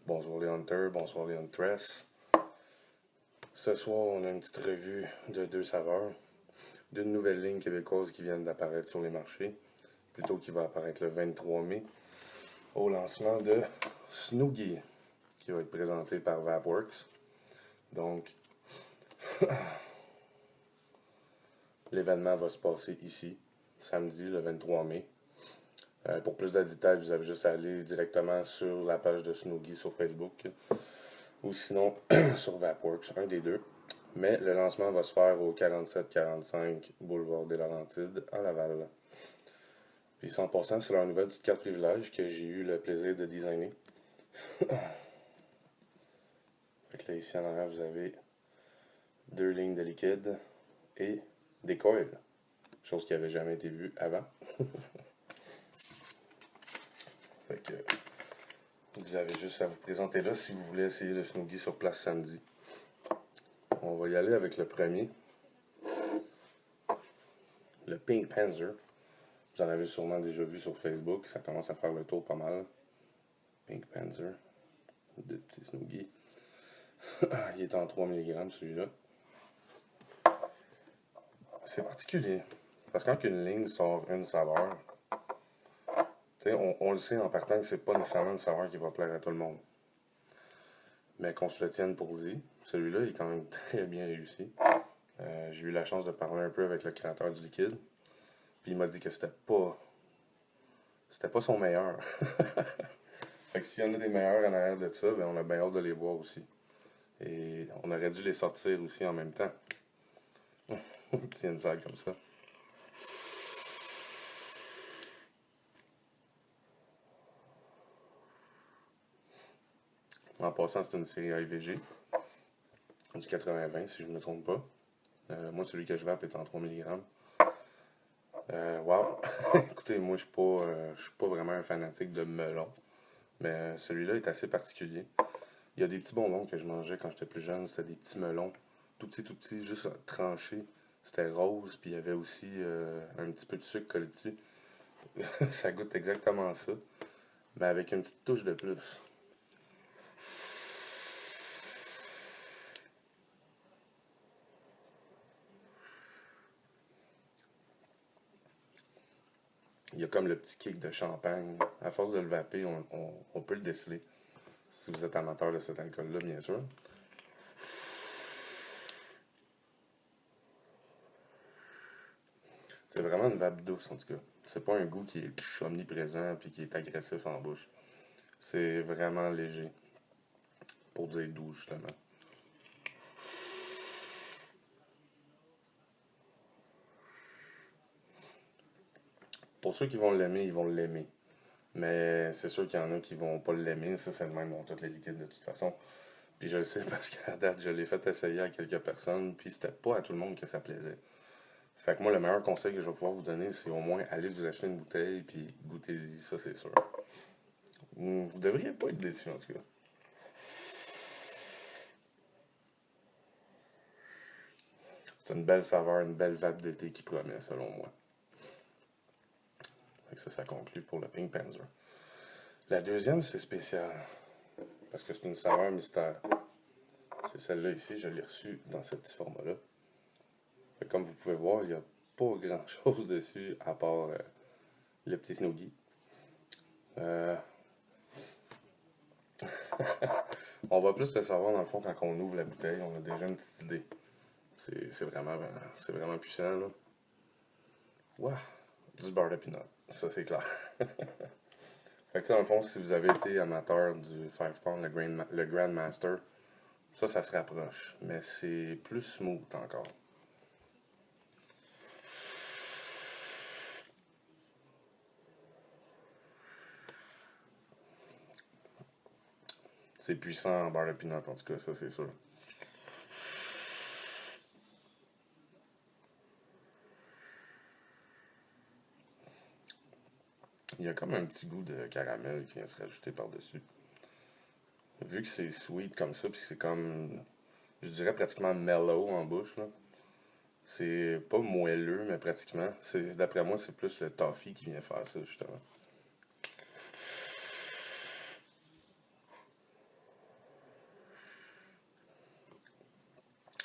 Bonsoir les hunters, bonsoir les huntress. Ce soir, on a une petite revue de deux saveurs, d'une nouvelle ligne québécoise qui vient d'apparaître sur les marchés, plutôt qui va apparaître le 23 mai, au lancement de Snoogie, qui va être présenté par Vapworks. Donc, l'événement va se passer ici, samedi, le 23 mai. Pour plus de détails, vous avez juste à aller directement sur la page de Snoogie sur Facebook ou sinon sur Vapworks, un des deux. Mais le lancement va se faire au 4745 Boulevard des Laurentides à Laval. Puis 100%, c'est leur nouvelle petite carte privilège que j'ai eu le plaisir de designer. Fait que là, ici en arrière, vous avez deux lignes de liquide et des coils. Chose qui n'avait jamais été vue avant. Fait que vous avez juste à vous présenter là si vous voulez essayer le Snoogie sur place samedi. On va y aller avec le premier. Le Pink Panzer. Vous en avez sûrement déjà vu sur Facebook. Ça commence à faire le tour pas mal. Pink Panzer. Deux petits Snoogie. Il est en 3 mg celui-là. C'est particulier. Parce que quand une ligne sort une saveur, on le sait en partant que c'est pas nécessairement une saveur qui va plaire à tout le monde. Mais qu'on se le tienne pour dire, celui-là il est quand même très bien réussi. J'ai eu la chance de parler un peu avec le créateur du liquide. Puis il m'a dit que c'était pas son meilleur. Fait que s'il y en a des meilleurs en arrière de ça, ben on a bien hâte de les voir aussi. Et on aurait dû les sortir aussi en même temps. Un petit inside comme ça. En passant, c'est une série AIVG. Du 80-20 si je ne me trompe pas. Moi, celui que je vape est en 3 mg. Wow! Écoutez, moi, je suis pas vraiment un fanatique de melon. Mais celui-là est assez particulier. Il y a des petits bonbons que je mangeais quand j'étais plus jeune. C'était des petits melons. Tout petits, juste tranchés. C'était rose, puis il y avait aussi un petit peu de sucre collé dessus. Ça goûte exactement ça. Mais avec une petite touche de plus. Il y a comme le petit kick de champagne. À force de le vaper, on peut le déceler. Si vous êtes amateur de cet alcool-là, bien sûr. C'est vraiment une vape douce, en tout cas. C'est pas un goût qui est omniprésent puis qui est agressif en bouche. C'est vraiment léger. Pour dire doux, justement. Pour ceux qui vont l'aimer, ils vont l'aimer. Mais c'est sûr qu'il y en a qui vont pas l'aimer. Ça, c'est le même dans toutes les liquides de toute façon. Puis je le sais parce qu'à date, je l'ai fait essayer à quelques personnes. Puis c'était pas à tout le monde que ça plaisait. Fait que moi, le meilleur conseil que je vais pouvoir vous donner, c'est au moins aller vous acheter une bouteille. Puis goûtez-y, ça c'est sûr. Vous devriez pas être déçus en tout cas. C'est une belle saveur, une belle vape d'été qui promet, selon moi. Fait que ça conclut pour le Pink Panzer. La deuxième, c'est spécial. Parce que c'est une saveur mystère. C'est celle-là ici, je l'ai reçue dans ce petit format-là. Comme vous pouvez voir, il n'y a pas grand-chose dessus à part le petit Snoogie. On va plus le savoir dans le fond quand on ouvre la bouteille. On a déjà une petite idée. C'est vraiment puissant, là. Ouah! Du beurre de pinot. Ça, c'est clair. Fait que, dans le fond, si vous avez été amateur du 5 pound, le Grandmaster, ça se rapproche. Mais c'est plus smooth encore. C'est puissant en beurre de pinot, en tout cas, ça, c'est sûr. Il y a comme un petit goût de caramel qui vient se rajouter par-dessus. Vu que c'est sweet comme ça, puis c'est comme, je dirais pratiquement mellow en bouche, là. C'est pas moelleux, mais pratiquement. D'après moi, c'est plus le toffee qui vient faire ça, justement.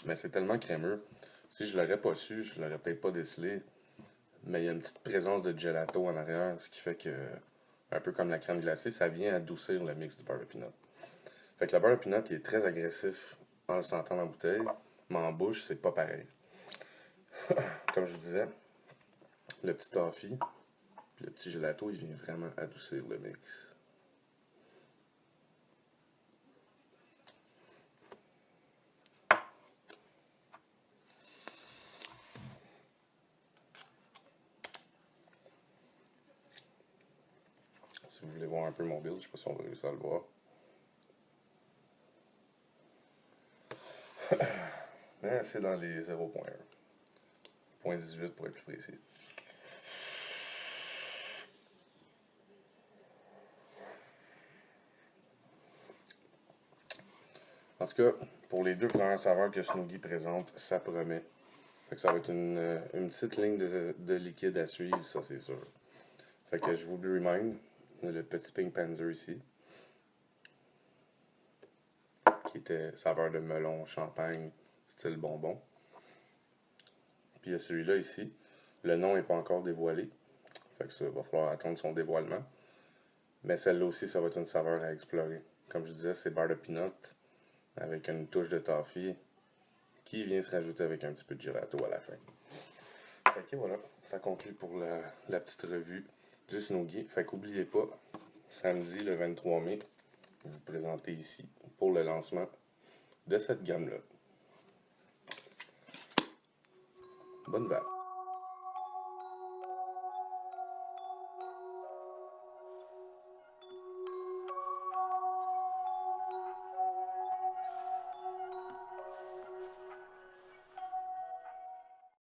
Mais c'est tellement crémeux. Si je l'aurais pas su, je l'aurais peut-être pas décelé. Mais il y a une petite présence de gelato en arrière, ce qui fait que, un peu comme la crème glacée, ça vient adoucir le mix du beurre de pinot. Fait que le beurre de pinot, il est très agressif en le sentant dans la bouteille, mais en bouche, c'est pas pareil. Comme je vous disais, le petit toffee, puis le petit gelato, il vient vraiment adoucir le mix. Si vous voulez voir un peu mon build, je sais pas si on va réussir à le voir. Mais c'est dans les 0.1. 0.18 pour être plus précis. En tout cas, pour les deux premières saveurs que Snoogie présente, ça promet. Fait que ça va être une petite ligne de liquide à suivre, ça c'est sûr. Fait que je vous remind, le petit Pink Panzer ici, qui était saveur de melon, champagne, style bonbon. Puis il y a celui-là ici. Le nom n'est pas encore dévoilé. Fait que ça va falloir attendre son dévoilement. Mais celle-là aussi, ça va être une saveur à explorer. Comme je disais, c'est beurre de peanut avec une touche de toffee qui vient se rajouter avec un petit peu de gelato à la fin. Fait que voilà, ça conclut pour la petite revue du Snoogie. Fait qu'oubliez pas, samedi le 23 mai, vous vous présentez ici pour le lancement de cette gamme-là. Bonne vague.